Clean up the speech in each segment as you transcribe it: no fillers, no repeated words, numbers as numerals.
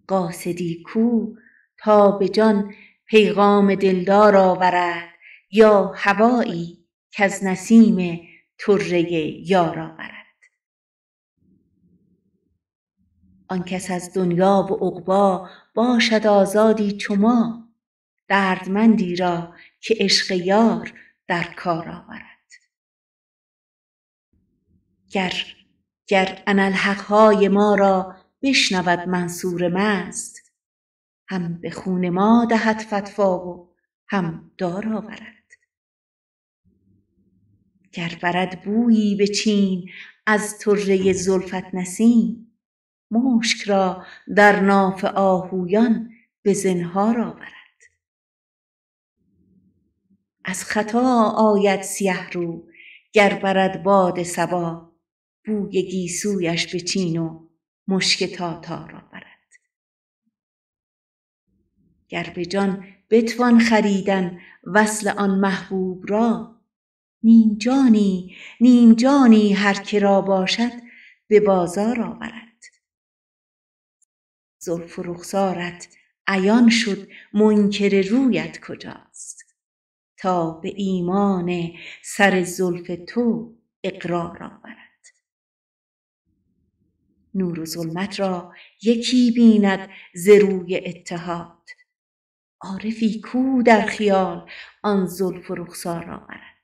قاصدی کو تا به جان پیغام دلدار آورد، یا هوایی کز نسیم طره یار آورد. آن کس از دنیا و عقبی باشد آزادی چو ما، دردمندی را که عشق یار در کار آورد. گر اناالحقهای ما را بشنود منصور مست، هم به خون ما دهد فتوی و هم دار آورد. گر برد بویی به چین از طره زلفت نسیم، مشک را در ناف آهویان به زنهار آورد. از خطا آید سیه رو گر برد باد صبا، بوی گیسویش به چین و مشک تاتار آورد. گر به جان بتوان خریدن وصل آن محبوب را، نیم جانی هر که را باشد به بازار آورد. زلف و رخسارت عیان شد منکر رویت کجاست، تا به ایمان سر زلف تو اقرار آورد. نور و ظلمت را یکی بیند ز روی اتحاد، عارفی کو در خیال آن زلف و رخسار آورد.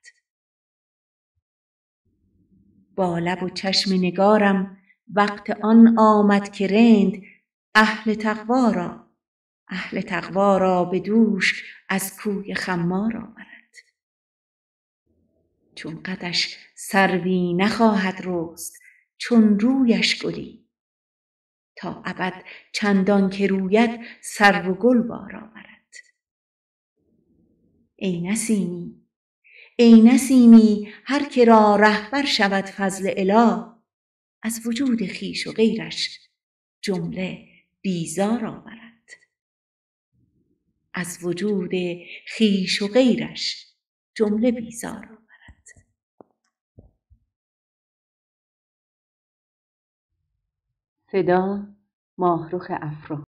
با لب و چشم نگارم وقت آن آمد که رند اهل تقوی را به دوش از کوی خمار آورد. چون قدش سروی نخواهد رست چون رویش گلی، تا ابد چندان که روید سرو و گل بار آورد. ای نسیمی هر که را رهبر شود فضل اله، از وجود خویش و غیرش جمله بیزار آورد. از وجود خویش و غیرش جمله بیزار آورد. صدا: ماهرخ افرا.